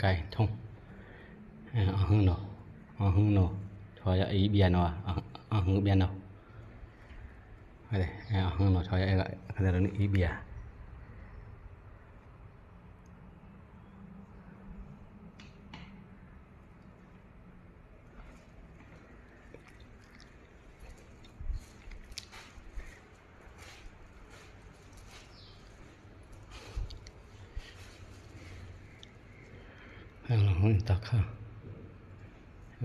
ไก่ทงหึงเนาะหึงเนาะถอยอีเบียเนาะหึงเบียเนาะอะไรหึงเนาะถอยอะไรนี่อีเบียกำลังตะค่ะ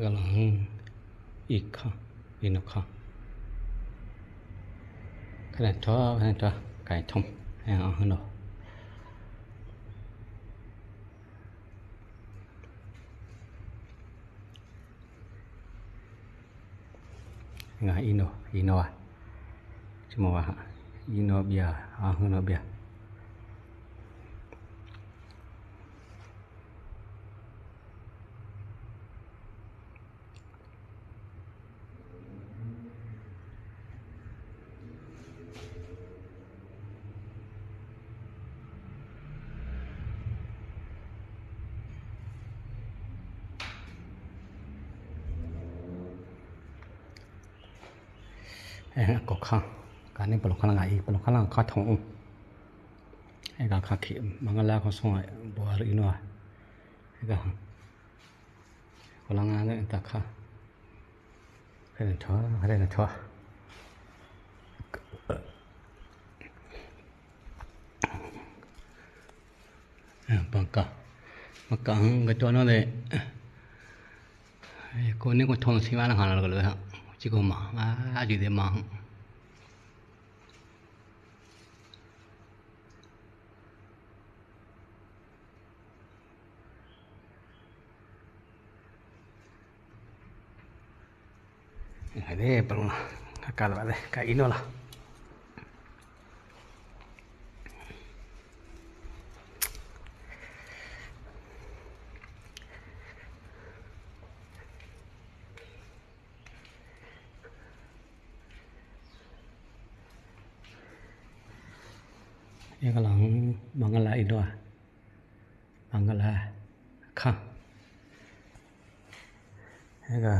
กำลังอีกค่ะอีนกค่ะขนาดท้อไก่ทงหึงเนาะงาอีโนชั่วโมงว่าอีโนเบียหึงเนาะเบียก็ข้างการนี้ปลงข้างอีกปลงข้างข้าทงการข้าเข็มมันก็แล้วเขาส่งบัวอีโนก็กำลังงานเลยตะค่ะให้ท้อปังกะมักกะก็ตัวนั้นเลยคนนี้ก็ทงสิว่าหาแล้วก็เลยฮะจิโกมาอยู่ได้มาAde pala akal vale ka inola ya kalang mangala ino mangala kha ga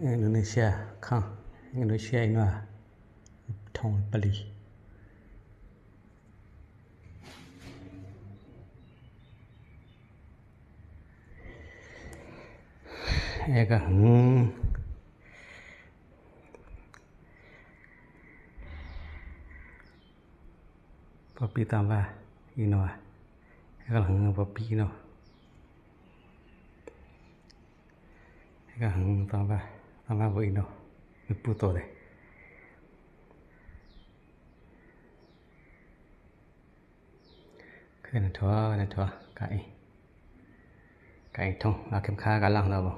Indonesia kha Indonesia ino thong pali ga papi tambah ino ga papi ino ga tambah bo ino puto de cái này thua cái thông là kem kha cả lăng đâu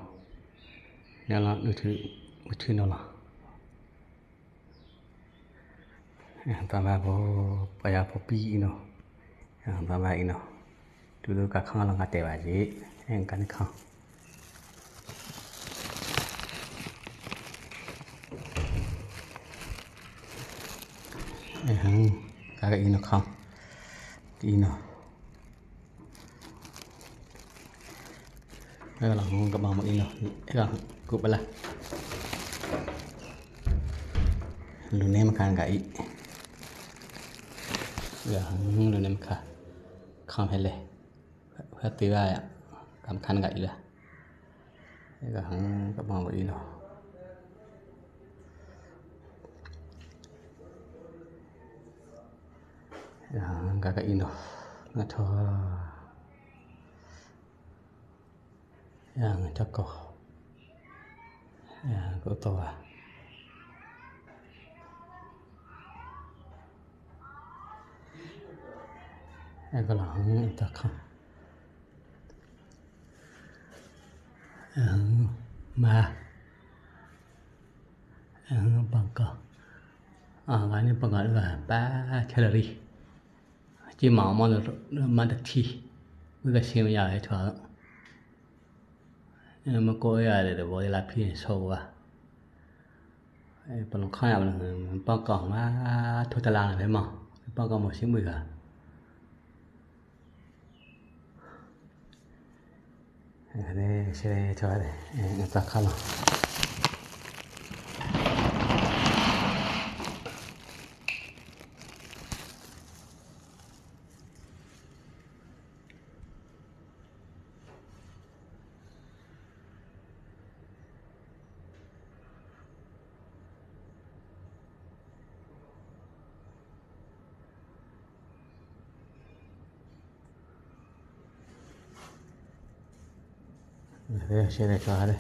nên là một thứ nó là ta ba bo paya popi nó ta ba ino dulu ka khang lang ate ba ji en kan khang cái ino khang ino đây là các bạn một ino cái cục là luôn em khang gãy luôn em khang không hay lệ phát tiêu ai ạ cảm khăn gãy là đây là các bạn một ino cái ino nó thua yang cakko ko to cái lòng ta không mà bằng cờ cái này bằng gọi là 3 calorie chỉ mỏng mà nó được thi với cái siêu nhỏ ấy thôi mà coi để bỏ lại pin sâu à bằng khai là bao còng mà thôi ta làm phải mà bao còng một xíu mười cả شريت هذا نتخلى شريت هذا